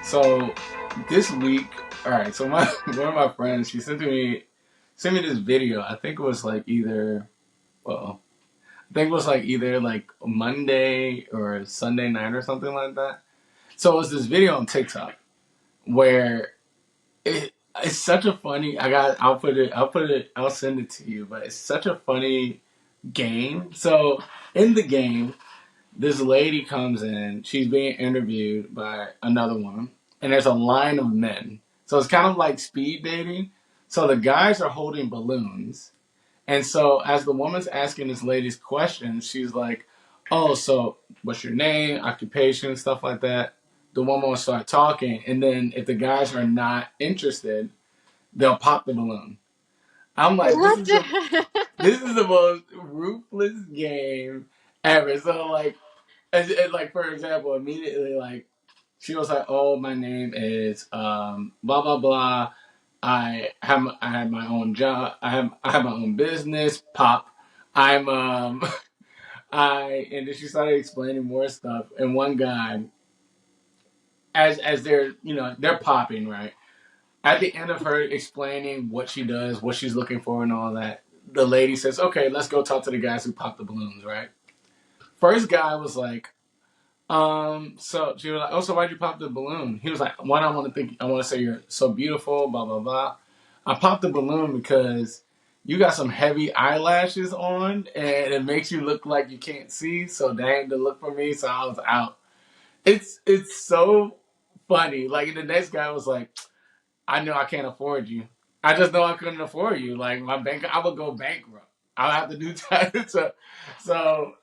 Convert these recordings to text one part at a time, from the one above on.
So this week, all right. So my one of my friends, she sent me this video. I think it was like either well, I think it was like either like Monday or Sunday night or something like that. So it was this video on TikTok where it's such a funny. I'll send it to you. But it's such a funny game. So in the game, this lady comes in. She's being interviewed by another woman, and there's a line of men. So it's kind of like speed dating. So the guys are holding balloons, and so as the woman's asking this lady's questions, she's like, "Oh, so what's your name, occupation, stuff like that." The woman will start talking, and then if the guys are not interested, they'll pop the balloon. I'm like, What the this is the most ruthless game ever. So like for example, immediately like she was like, "Oh, my name is blah blah blah. I have my own job. I have my own business. Pop. I'm I and then she started explaining more stuff. And one guy, as they're they're popping right at the end of her explaining what she does, what she's looking for, and all that. The lady says, "Okay, let's go talk to the guys who pop the balloons." Right. First guy was like, so she was like, "Oh, so why'd you pop the balloon?" He was like, "One, I want to say you're so beautiful, blah blah blah. I popped the balloon because you got some heavy eyelashes on, and it makes you look like you can't see. So they had to look for me, so I was out." It's so funny. Like, and the next guy was like, "I know I can't afford you. I just know I couldn't afford you. Like my bank, I would go bankrupt. I'll have to do that." So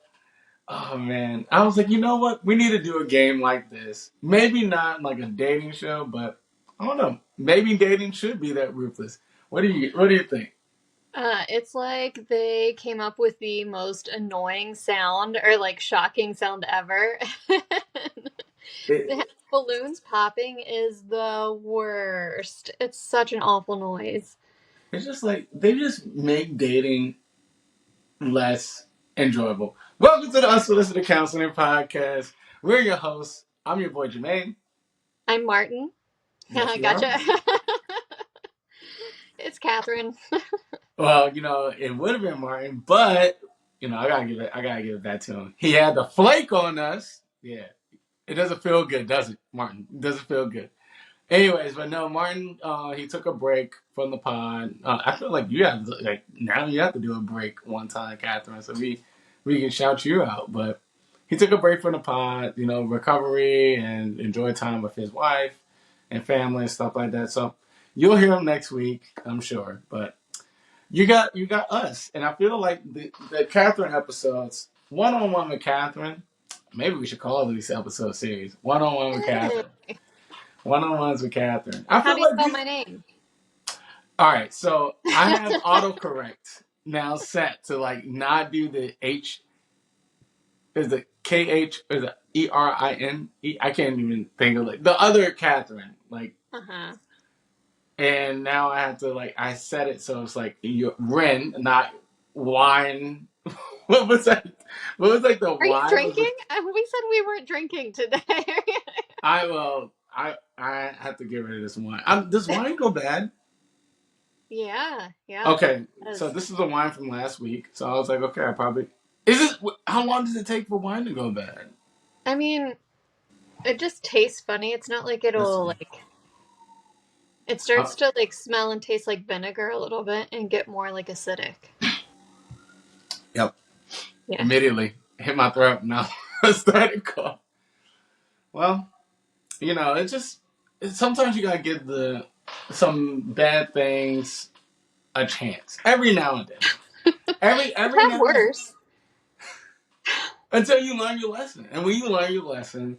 oh man, I was like, you know what? We need to do a game like this. Maybe not like a dating show, but I don't know. Maybe dating should be that ruthless. What do you think? It's like they came up with the most annoying sound or like shocking sound ever. It, Balloons popping is the worst. It's such an awful noise. it's just like they just make dating less enjoyable. Welcome to the Unsolicited Counseling Podcast. We're your hosts. I'm your boy Jermaine. I'm Martin. Yes, we are. Gotcha. It's Catherine. Well, it would have been Martin, but I gotta give it back to him. He had the flake on us. Yeah. It doesn't feel good, does it, Martin? It doesn't feel good. Anyways, but no, Martin, he took a break from the pod. I feel like now you have to do a break one time, Catherine, so we can shout you out. But he took a break from the pod, recovery and enjoy time with his wife and family and stuff like that. So you'll hear him next week, I'm sure. But you got us, and I feel like the Catherine episodes, one on one with Catherine. Maybe we should call these episode series one on one with Hey, Catherine. One on ones with Catherine. I how feel do you like spell these. my name? All right, so I have autocorrect now set to like not do the H. Is it KH? Is it ERIN? I can't even think of it. The other Catherine, like, Uh-huh. and now I have to like I set it so it's like your Ren, not wine. What was that? What was like the Are you Y was drinking? the We said we weren't drinking today. I have to get rid of this wine. Does wine go bad? Yeah, Okay, it so does. this is a wine from last week. So I was like, okay, I probably is it. How long does it take for wine to go bad? I mean, it just tastes funny. It's not like Let's it'll see. like it Uh, starts to like smell and taste like vinegar a little bit and get more like acidic. yep. Yeah. Immediately hit my throat. Now I started cough. Well, it just sometimes you gotta give the some bad things a chance every now and then. I've Every had now and then worse. until you learn your lesson. And when you learn your lesson,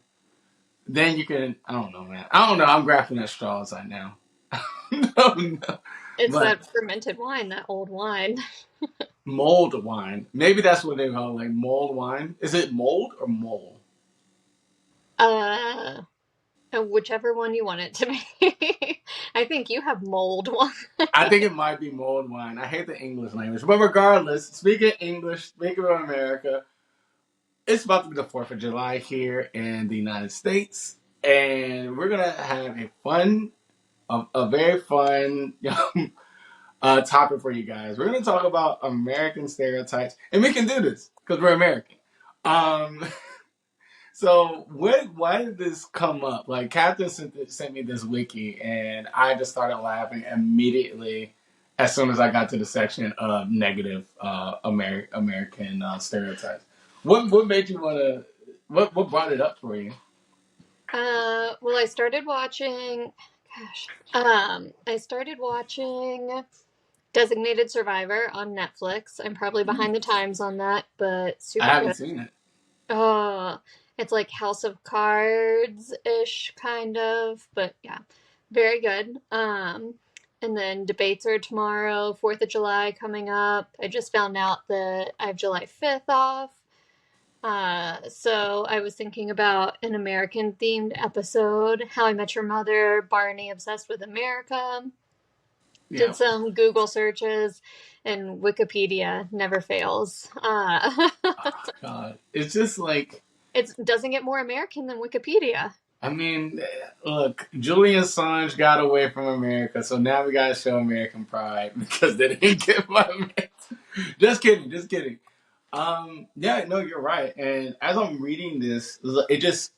then you can. I don't know, man. I don't know. I'm grasping at straws right now. No. It's But that fermented wine, that old wine. mold wine. Maybe that's what they call it, like mold wine. Is it mold or mole? Uh, Whichever one you want it to be. I think you have mold wine. I think it might be mold wine. I hate the English language. But regardless, speaking English, speaking of America, it's about to be the 4th of July here in the United States. and we're gonna have a very fun topic for you guys. We're gonna talk about American stereotypes, and we can do this because we're American. Um, So why did this come up? Like Catherine sent me this wiki, and I just started laughing immediately as soon as I got to the section of negative American stereotypes. What made you want to? What brought it up for you? Well, I started watching. Gosh, I started watching Designated Survivor on Netflix. I'm probably behind the times on that, but I super haven't good. seen it. Oh, it's like House of Cards ish, kind of, but yeah, very good. And then debates are tomorrow, 4th of July coming up. I just found out that I have July 5th off. So I was thinking about an American themed episode, How I Met Your Mother, Barney Obsessed with America. Yeah. Did some Google searches, and Wikipedia never fails. God, it's just like It doesn't get more American than Wikipedia. I mean, look, Julian Assange got away from America, so now we gotta show American pride because they didn't get my man. Just kidding, just kidding. Yeah, no, you're right. And as I'm reading this, it just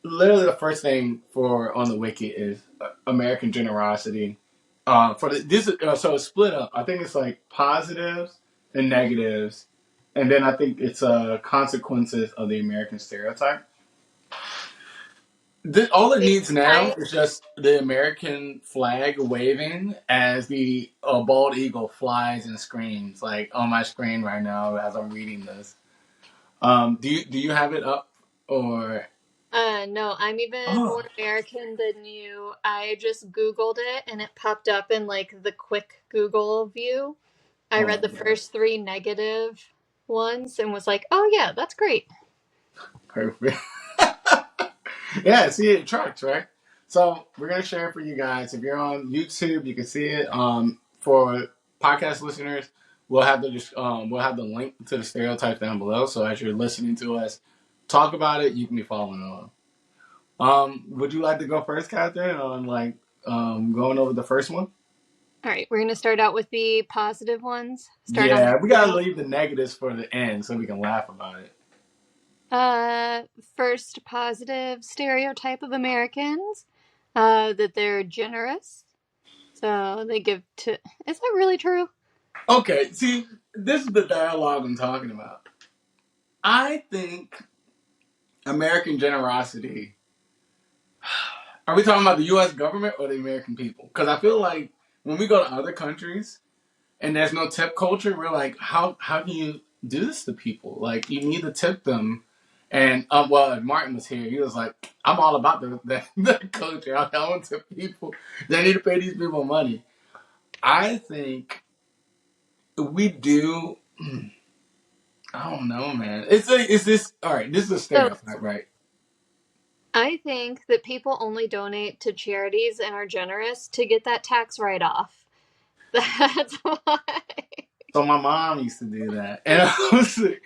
literally the first thing for on the wiki is American generosity. For this, so it's split up. I think it's like positives and negatives, and then I think it's consequences of the American stereotype. All it needs now I is just the American flag waving as the bald eagle flies and screams like on my screen right now as I'm reading this. Do you have it up or no, I'm even oh more American than you. I just Googled it and it popped up in like the quick Google view. I oh read my the god, first three negative ones and was like, oh yeah, that's great. perfect. Yeah, see it tracks right. So we're gonna share it for you guys. If you're on YouTube, you can see it. For podcast listeners, we'll have the link to the stereotypes down below. So as you're listening to us talk about it, you can be following along. Would you like to go first, Catherine, on like going over the first one? All right, we're gonna start out with the positive ones. Start on Yeah, we the gotta negative. leave the negatives for the end so we can laugh about it. First positive stereotype of Americans, that they're generous. So they give to. Is that really true? Okay, see, this is the dialogue I'm talking about. I think American generosity. Are we talking about the U.S. government or the American people? Because I feel like when we go to other countries and there's no tip culture, we're like, how can you do this to people? Like, you need to tip them. And well, if Martin was here, he was like, I'm all about the culture. I want to tip people. They need to pay these people money. I think we do. I don't know, man. It's this. All right, this is a So stereotype, right? I think that people only donate to charities and are generous to get that tax write off. That's why. So my mom used to do that, and I was like,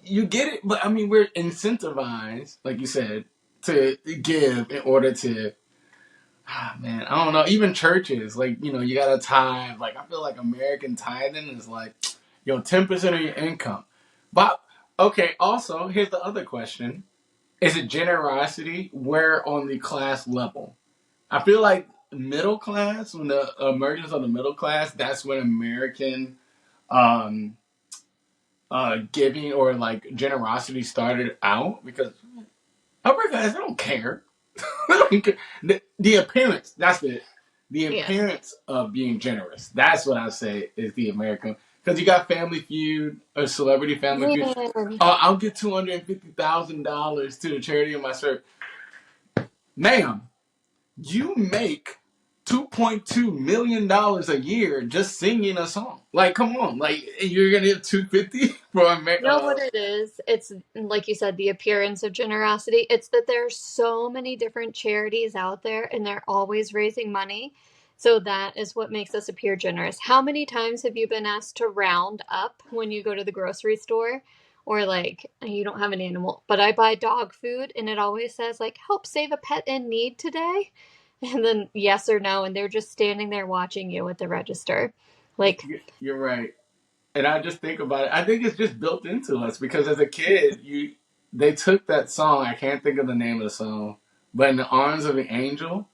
you get it, but I mean, we're incentivized, like you said, to give in order to. Ah, man, I don't know. Even churches, like you got to tithe. Like I feel like American tithing is like, 10% of your income. But okay, also here's the other question: is it generosity? Where on the class level? I feel like middle class, when the emergence of the middle class, that's when American um, giving or like generosity started out because upper class, they don't care. They don't care. The appearance, that's it. The Yeah. appearance of being generous. That's what I say is the American. Because you got Family Feud, a Celebrity Family Feud. Man. I'll give $250,000 to the charity of my church. Ma'am, you make $2.2 million a year just singing a song. Like, come on, like you're gonna get 250 for a You know what it is? It's like you said, the appearance of generosity. It's that there's so many different charities out there and they're always raising money. So that is what makes us appear generous. How many times have you been asked to round up when you go to the grocery store? or like you don't have an animal, but I buy dog food and it always says like help save a pet in need today. And then yes or no, and they're just standing there watching you at the register. Like, You're right. And I just think about it. I think it's just built into us because as a kid, they took that song. I can't think of the name of the song, but in the arms of an angel.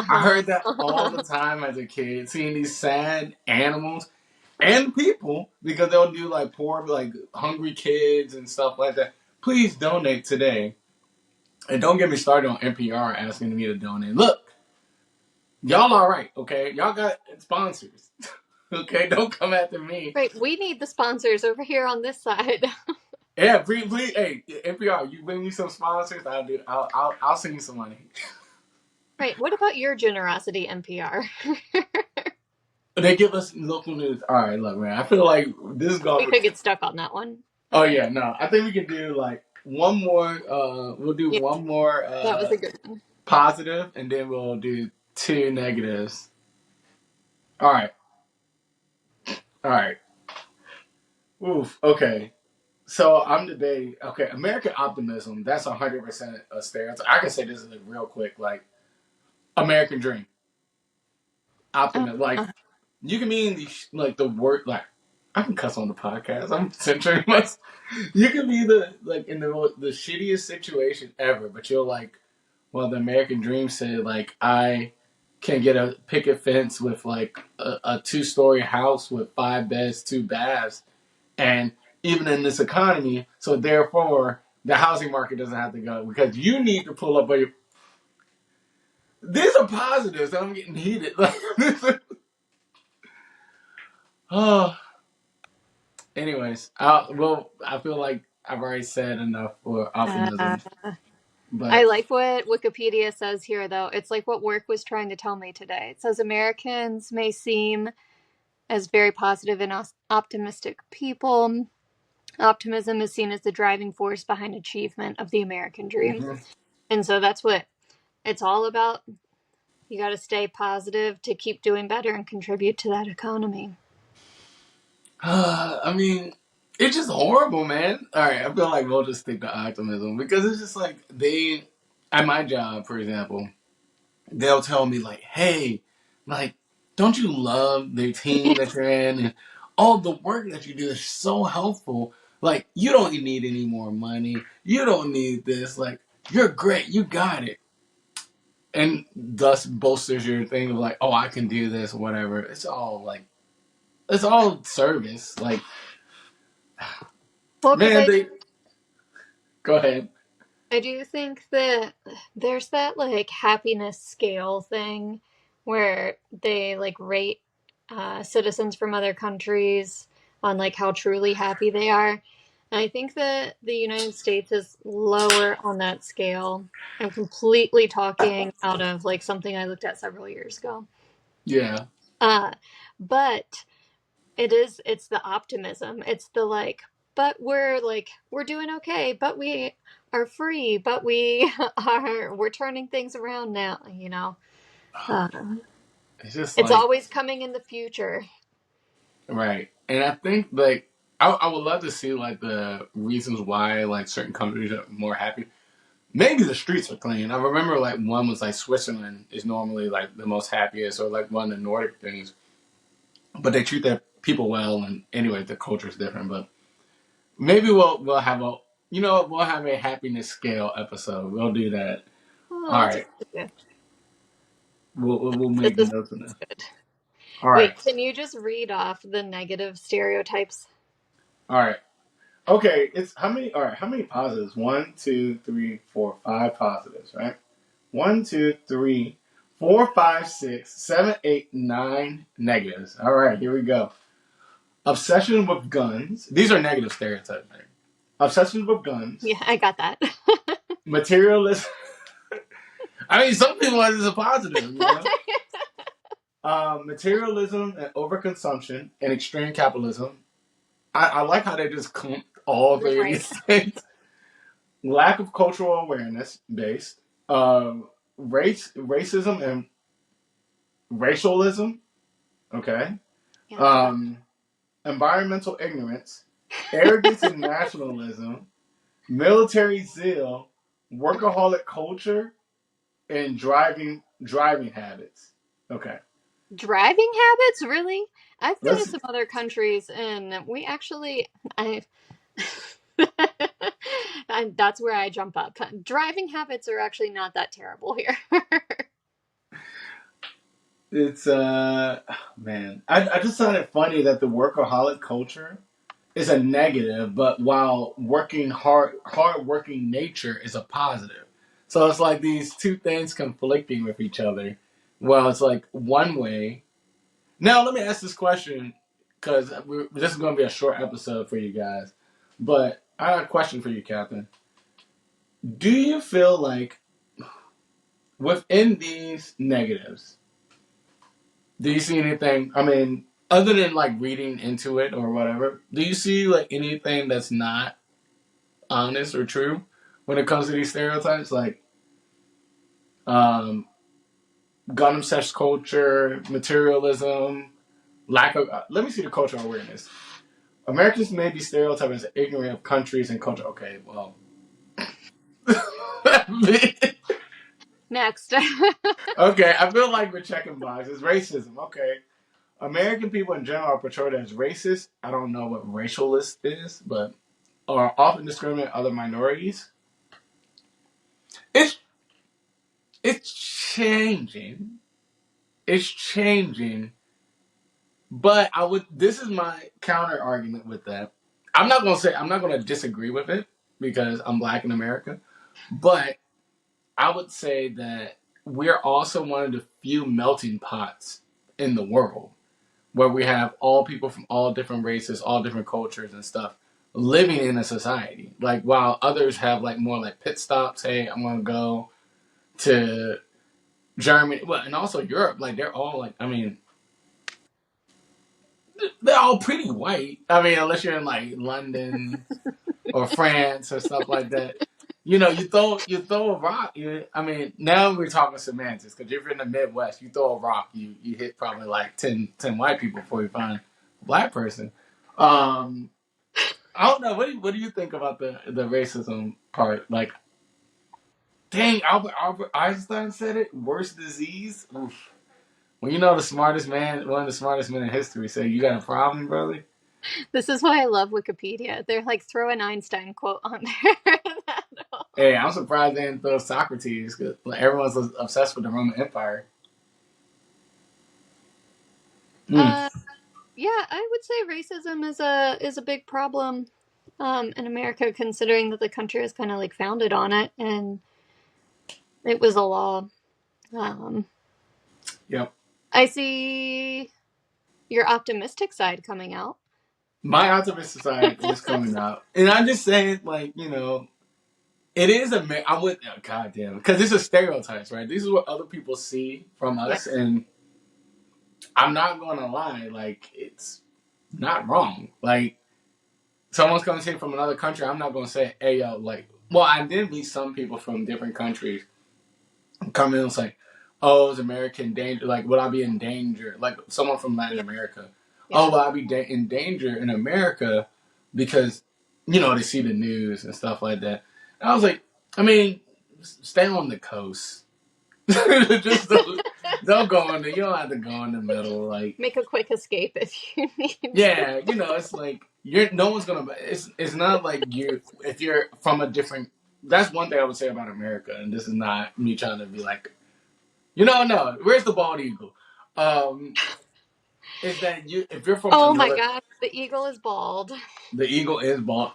I uh-huh. heard that all the time as a kid, seeing these sad animals and people because they'll do like poor, like hungry kids and stuff like that. Please donate today. And don't get me started on NPR asking me to donate. Look, y'all all right, okay? Y'all got sponsors. Okay, don't come after me. Right, we need the sponsors over here on this side. Yeah, please, hey, NPR, you bring me some sponsors, I'll do. I'll send you some money. Right, what about your generosity, NPR? They give us local news. All right, look, man, I feel like this is We going. could get stuck on that one. Oh Okay. yeah, no, I think we can do like one more. We'll do Yeah, one more that was a good one. positive, and then we'll do two negatives. All right, all right. Oof. Okay. So I'm debating. Okay, American optimism. That's 100% a stereotype. I can say this is like real quick. Like American dream, Uh, optimism. Like uh, you can mean like the word. Like I can cuss on the podcast. I'm censoring myself. You can be the like in the shittiest situation ever, but you're like, well, the American dream said like I can get a picket fence with like a 2-story house with 5 beds, 2 baths, and even in this economy, so therefore the housing market doesn't have to go because you need to pull up. These are positives. I'm getting heated. Oh, anyways, I feel like I've already said enough for uh, optimism, I but like what Wikipedia says here, though. It's like what work was trying to tell me today. It says Americans may seem as very positive and optimistic people. Optimism is seen as the driving force behind achievement of the American dream. mhm. And so that's what it's all about. You got to stay positive to keep doing better and contribute to that economy. I mean, it's just horrible, man. All right, I feel like we'll just stick to optimism because it's just like at my job, for example, they'll tell me like, "Hey, like, don't you love the team that you're in and all the work that you do is so helpful? Like, you don't need any more money. You don't need this. Like, you're great. You got it." And thus bolsters your thing of like, "Oh, I can do this, whatever." It's all service. Like, Well, because man, they go ahead. I do think that there's that like happiness scale thing where they like rate citizens from other countries on like how truly happy they are. And I think that the United States is lower on that scale. I'm completely talking out of like something I looked at several years ago. Yeah. Uh, but it's the optimism. It's the but we're doing okay, but we are free, but we're turning things around now, you know. Uh, It's just it's like always coming in the future. right, and I think like I would love to see like the reasons why like certain countries are more happy. Maybe the streets are clean. I remember like one was like Switzerland is normally like the most happiest, or like one of the Nordic things, but they treat their people well. And anyway, the culture is different. But maybe we'll have we'll have a happiness scale episode. We'll do that. Oh, All that's a right, good idea. we'll This make is notes of that. good. All right, Wait, can you just read off the negative stereotypes? all right. Okay, it's how many? All right, how many positives? One, two, three, four, five positives, right? One, two, three, four, five, six, seven, eight, nine negatives. All right, here we go. Obsession with guns. These are negative stereotypes. Right? Obsession with guns. Yeah, I got that. Materialism. I mean, some people are just a positive, you know. Materialism and overconsumption and extreme capitalism. I like how they just clumped all three of Right. these things. Lack of cultural awareness based, racism and racialism, okay, Yeah. um, environmental ignorance, arrogance and nationalism, military zeal, workaholic culture, and driving habits. Okay, Driving habits, really? I've been to let's. some other countries, and we actually, I, and that's where I jump up. Driving habits are actually not that terrible here. It's man, I just found it funny that the workaholic culture is a negative, but while hard working nature is a positive. So it's like these two things conflicting with each other. Well, it's like one way. Now let me ask this question because this is going to be a short episode for you guys. But I have a question for you, Captain. Do you feel like within these negatives, do you see anything? I mean, other than like reading into it or whatever, do you see like anything that's not honest or true when it comes to these stereotypes? Like um, Gundam sex culture, materialism, lack of. Let me see the cultural awareness. Americans may be stereotyped as ignorant of countries and culture. Okay, well. Next. Okay, I feel like we're checking boxes. Racism. Okay. American people in general are portrayed as racist. I don't know what racialist is, but are often discriminate other minorities. It's it's changing. It's changing. But I would. This is my counter argument with that. I'm not gonna disagree with it because I'm black in America. But I would say that we're also one of the few melting pots in the world where we have all people from all different races, all different cultures and stuff living in a society. Like while others have like more like pit stops. Hey, I'm gonna go to Germany, well, and also Europe. Like they're all like, I mean, they're all pretty white. I mean, unless you're in like London or France or stuff like that. You know, you throw a rock. I mean, now we're talking semantics because if you're in the Midwest, you throw a rock, you hit probably like 10 white people before you find a black person. Um, I don't know. What do you think about the racism part? Like, dang, Albert Einstein said it. Worst disease. Oof. When you know the smartest man, one of the smartest men in history, say you got a problem, brother. This is why I love Wikipedia. They're like, throw an Einstein quote on there. Hey, I'm surprised they didn't throw Socrates because like, everyone's obsessed with the Roman Empire. Mm. uh, yeah, I would say racism is a big problem in America, considering that the country is kind of like founded on it, and it was a law. Um, Yep. I see your optimistic side coming out. My optimistic side is coming out, and I'm just saying, like it is a. I would, oh, goddamn, because this is stereotypes, right? This is what other people see from Yeah, us, and I'm not gonna lie, like it's not wrong. Like someone's coming to me from another country, I'm not gonna say, hey yo, like. Well, I did meet some people from different countries come in and say, "Oh, is American danger? Like, would I be in danger? Like, someone from Latin yeah, America. Oh, yeah. will I be in danger in America because they see the news and stuff like that?" And I was like, I mean, stay on the coast. Just don't go in the. You don't have to go in the middle. Like, Make a quick escape if you need to. yeah, it's like you're. No one's gonna. It's not like you. If you're from a different. That's one thing I would say about America, and this is not me trying to be like no. Where's the bald eagle? Um, is that you? If you're from Oh my another, god, the eagle is bald. the eagle is bald.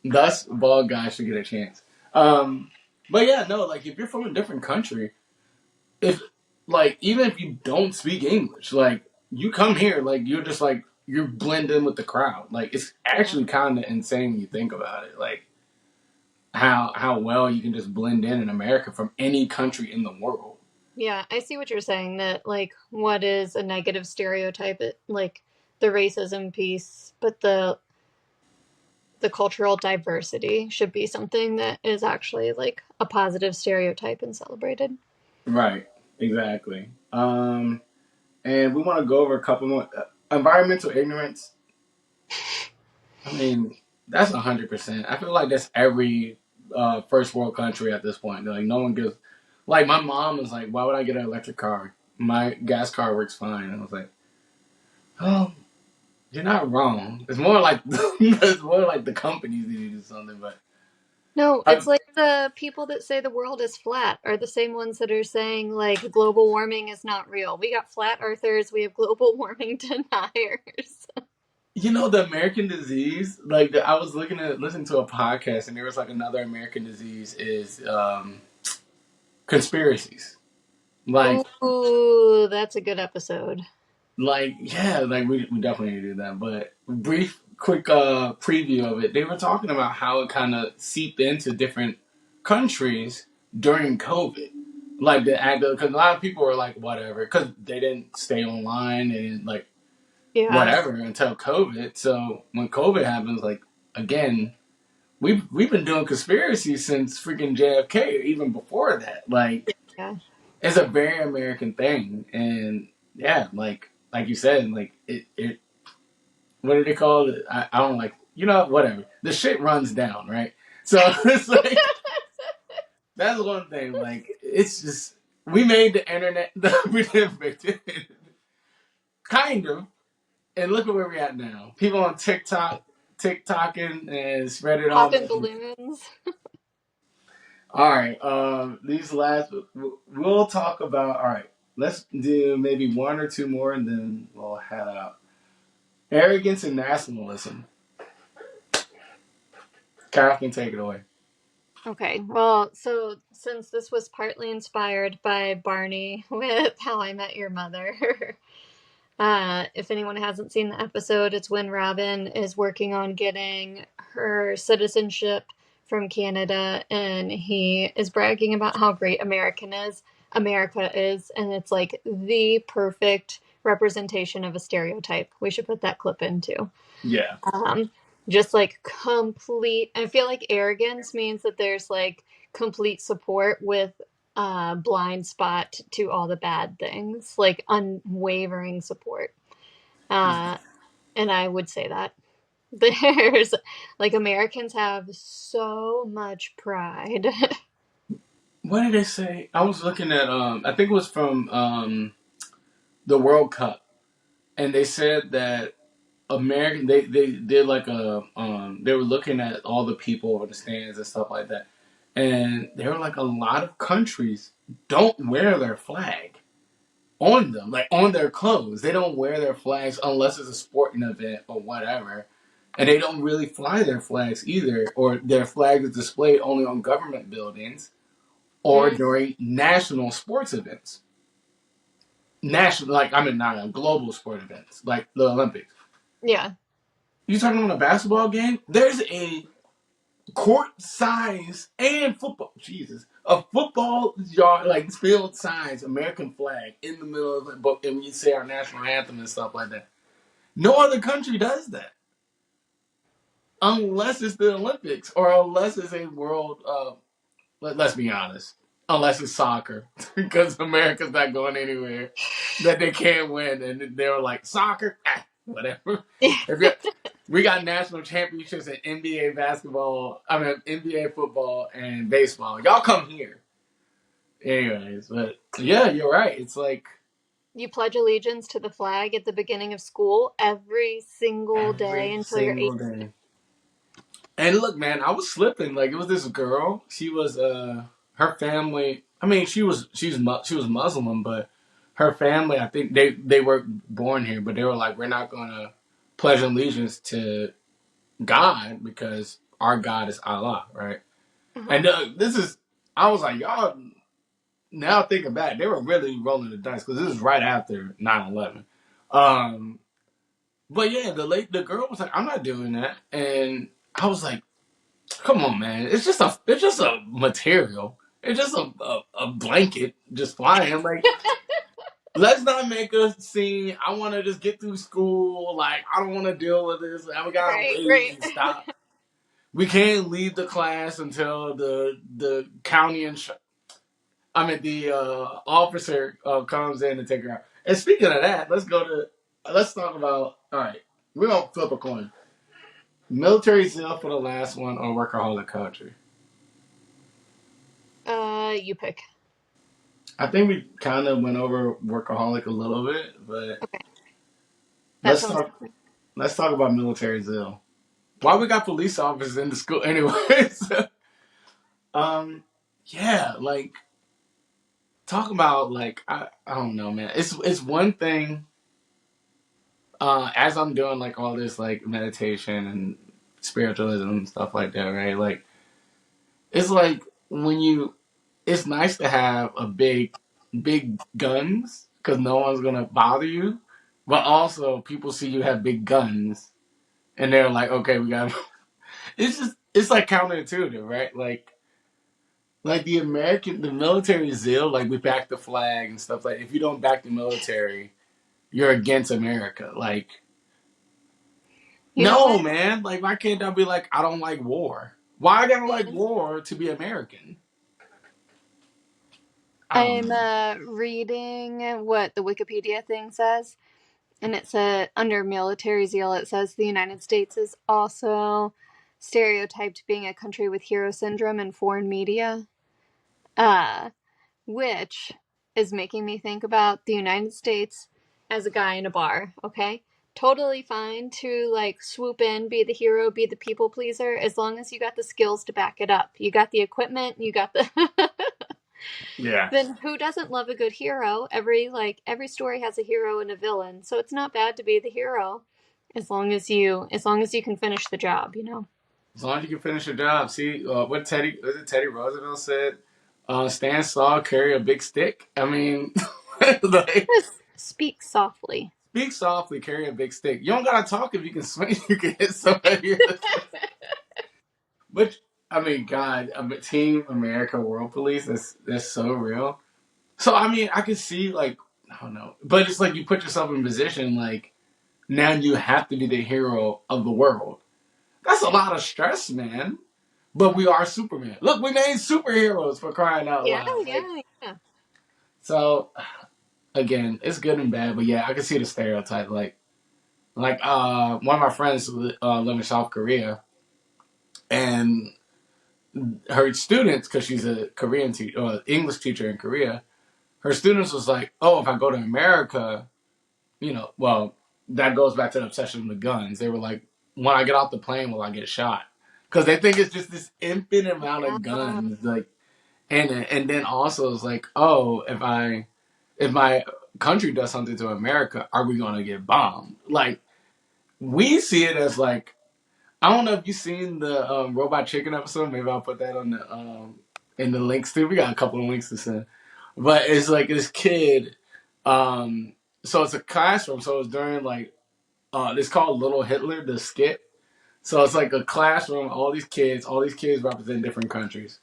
Thus, bald guys should get a chance. Um, but yeah, no. Like if you're from a different country, if like even if you don't speak English, like you come here, like you're just like you blend in with the crowd. Like it's Yeah. actually kind of insane when you think about it. Like how well you can just blend in America from any country in the world. Yeah, I see what you're saying, that like what is a negative stereotype, like the racism piece, but the cultural diversity should be something that is actually like a positive stereotype and celebrated. Right. Exactly. And we want to go over a couple more environmental ignorance. I mean, that's 100%. I feel like that's every first world country at this point. Like no one gives. Like my mom was like, "Why would I get an electric car? My gas car works fine." And I was like, "Oh, you're not wrong. It's more like it's more like the companies need to do something." But No, I, it's like the people that say the world is flat are the same ones that are saying like global warming is not real. We got flat earthers, we have global warming deniers. the American disease. Like I was listening to a podcast, and there was like another American disease is conspiracies. Like Ooh, that's a good episode. yeah, like we definitely need to do that. But brief, quick preview of it. They were talking about how it kind of seeped into different countries during COVID. Like the act, because a lot of people were like, whatever, because they didn't stay online and like Yeah, whatever until COVID. So when COVID happens, like again, we've been doing conspiracies since freaking JFK, even before that. Like yeah. it's a very American thing, and yeah, like you said, like it what do they call it? I don't like whatever. The shit runs down, right? So it's like that's one thing. Like it's just we made the internet. We didn't make it, kind of, and look at where we're at now. People on TikToking and spread it all Popping over. balloons. All right. These last we'll talk about. All right. Let's do maybe one or two more, and then we'll head out. Arrogance and nationalism. Kyle can take it away. Okay, well, so since this was partly inspired by Barney with How I Met Your Mother, if anyone hasn't seen the episode, it's when Robin is working on getting her citizenship from Canada, and he is bragging about how great America is, and it's like the perfect representation of a stereotype. We should put that clip in too. Yeah. Um, just like complete, I feel like arrogance means that there's like complete support with blind spot to all the bad things, like unwavering support. Uh, and I would say that there's like Americans have so much pride. What did they say? I was looking at I think it was from the World Cup, and they said that American they did like a they were looking at all the people over the stands and stuff like that, and there were like a lot of countries don't wear their flag on them, like on their clothes. They don't wear their flags unless it's a sporting event or whatever. And they don't really fly their flags either, or their flag is displayed only on government buildings or Mm, during national sports events. National, like I mean, not global sport events, like the Olympics. yeah. You talking about a basketball game? There's a court size and football. Jesus, a football yard like field size American flag in the middle of it, but and we say our national anthem and stuff like that. No other country does that unless it's the Olympics or unless it's a world. Let's be honest, unless it's soccer, because America's not going anywhere that they can't win, and they were like soccer, whatever. If you, we got national championships in NBA basketball, I mean NBA football and baseball. Y'all come here, anyways. But yeah, you're right. It's like You pledge allegiance to the flag at the beginning of school every single day every until you're single 18. day. And look, man, I was slipping. Like it was this girl. She was her family. I mean, she was Muslim, but her family. I think they were born here, but they were like, we're not gonna pledge allegiance to God because our God is Allah, right? Uh-huh. And this is. I was like, y'all. Now thinking back, they were really rolling the dice because this is right after 9/11. Um, but yeah, the girl was like, I'm not doing that, and I was like, come on, man. It's just a material. It's just a blanket just flying. I'm like, let's not make a scene. I want to just get through school. Like, I don't want to deal with this. And we gotta Right, wait right. and stop. We can't leave the class until the county I mean the officer comes in and take her out. And speaking of that, let's talk about. All right, we're gonna flip a coin. military zeal for the last one or workaholic culture? You pick. I think we kind of went over workaholic a little bit, but Okay, that let's sounds talk. good. Let's talk about military zeal. Why we got police officers in the school, anyways? um, yeah, like talk about like I don't know, man. It's one thing. As I'm doing like all this like meditation and spiritualism and stuff like that, right? Like it's like when you, it's nice to have a big guns because no one's gonna bother you, but also people see you have big guns and they're like, okay, we got. It's just it's like counterintuitive, right? Like the military zeal, like we back the flag and stuff. Like if you don't back the military, you're against America. Like You know no, what? man. Like why can't I be like I don't like war? Why I gotta like war to be American? I don't I'm know. reading what the Wikipedia thing says, and it said under military zeal, it says the United States is also stereotyped being a country with hero syndrome in foreign media, uh, which is making me think about the United States as a guy in a bar. Okay, totally fine to like swoop in, be the hero, be the people pleaser, as long as you got the skills to back it up. You got the equipment, you got the Yeah, then who doesn't love a good hero? Every story has a hero and a villain, so it's not bad to be the hero as long as you can finish the job, you know. as long as you can finish your job. See what Teddy was it Teddy Roosevelt said? Stand tall, carry a big stick. I mean, like Just speak softly. speak softly, carry a big stick. You don't gotta talk if you can swing. You can hit somebody. But I mean, God, I mean, Team America World Police. That's so real. So I mean, I can see like I don't know, but it's like you put yourself in a position like now you have to be the hero of the world. That's a lot of stress, man. But we are Superman. Look, we made superheroes for crying out Yeah, loud. Like yeah, yeah. so, again, it's good and bad. But yeah, I can see the stereotype. One of my friends live in South Korea, and her students, because she's a Korean teacher, English teacher in Korea, her students was like, "Oh, if I go to America, well, that goes back to the obsession with guns." They were like, "When I get off the plane, will I get shot?" Because they think it's just this infinite amount of Uh, guns, like, and then also it's like, "Oh, if my country does something to America, are we gonna get bombed?" Like we see it as like I don't know if you've seen the Robot Chicken episode. Maybe I'll put that on the in the links too. We got a couple of links to send, but it's like this kid. So it's a classroom. So it's during like it's called Little Hitler, the skit. So it's like a classroom. All these kids represent different countries.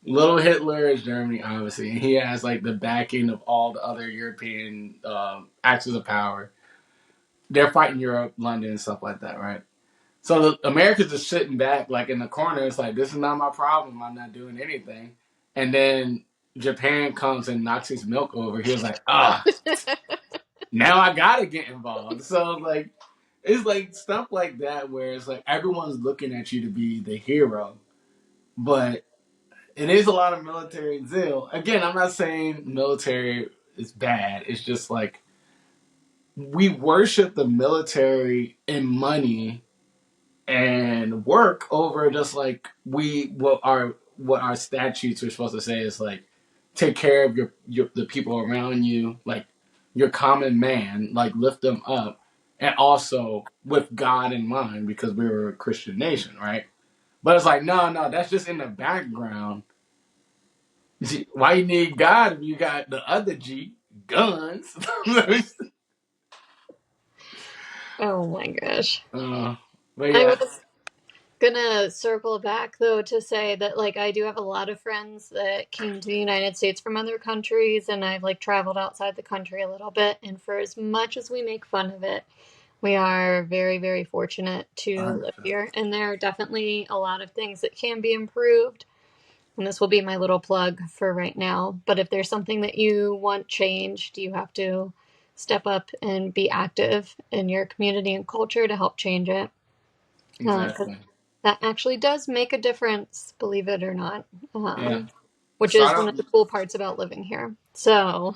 Little Hitler is Germany, obviously, and he has like the backing of all the other European axes of power. They're fighting Europe, London, and stuff like that, right? So the Americans are sitting back, like in the corner. It's like this is not my problem. I'm not doing anything. And then Japan comes and knocks his milk over. He was like, now I gotta get involved. So like, it's like stuff like that where it's like everyone's looking at you to be the hero, but it is a lot of military zeal. Again, I'm not saying military is bad. It's just like we worship the military and money and work over just like what our statutes are supposed to say is like take care of your the people around you, like your common man, like lift them up, and also with God in mind because we were a Christian nation, right? But it's like no, that's just in the background. See, why you need God if you got the other G guns? oh my gosh. uh, but I yeah, was gonna circle back though to say that like I do have a lot of friends that came to the United States from other countries, and I've like traveled outside the country a little bit, and for as much as we make fun of it, we are very, very fortunate to live 100%. here, and there are definitely a lot of things that can be improved. And this will be my little plug for right now. But if there's something that you want changed, you have to step up and be active in your community and culture to help change it. 'Cause Exactly. that actually does make a difference, believe it or not. Yeah. Which is Start one out. of the cool parts about living here. So,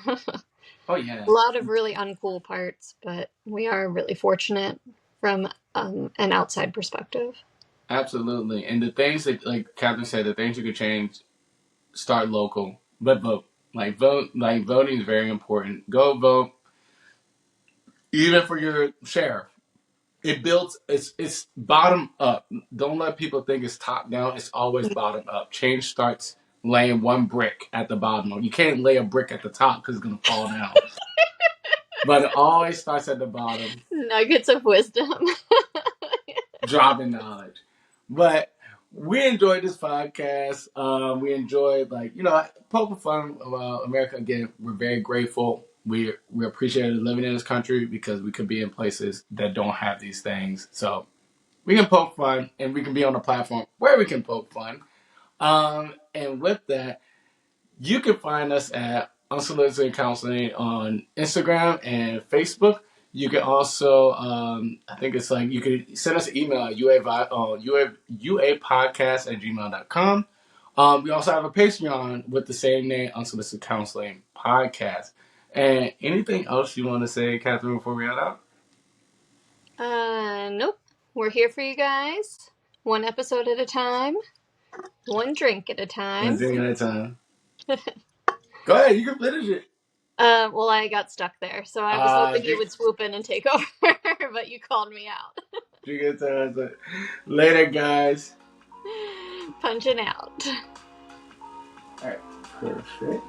Oh a yeah. lot of really uncool parts, but we are really fortunate from an outside perspective. Absolutely. And the things that, like Catherine said, the things you could change, start local, but vote. Like vote. Like voting is very important. Go vote, even for your sheriff. It builds. It's bottom up. Don't let people think it's top down. It's always bottom up. Change starts laying one brick at the bottom. You can't lay a brick at the top because it's gonna fall down. But it always starts at the bottom, Nuggets of wisdom. dropping knowledge. But we enjoyed this podcast. We enjoyed, like, poking fun about America. Again, we're very grateful. We appreciate living in this country because we could be in places that don't have these things. So we can poke fun, and we can be on a platform where we can poke fun. And with that, you can find us at Unsolicited Counseling on Instagram and Facebook. You can also, I think it's like, you can send us an email at uapodcast@gmail.com. We also have a Patreon with the same name, Unsolicited Counseling Podcast. And anything else you want to say, Catherine, before we head out? Nope. We're here for you guys. One episode at a time, one drink at a One time. thing at a time. Go ahead, you can finish it. Well, I got stuck there, so I was hoping you would swoop in and take over, but you called me out. Drink at a time. Later, guys. Punching out. All right, perfect.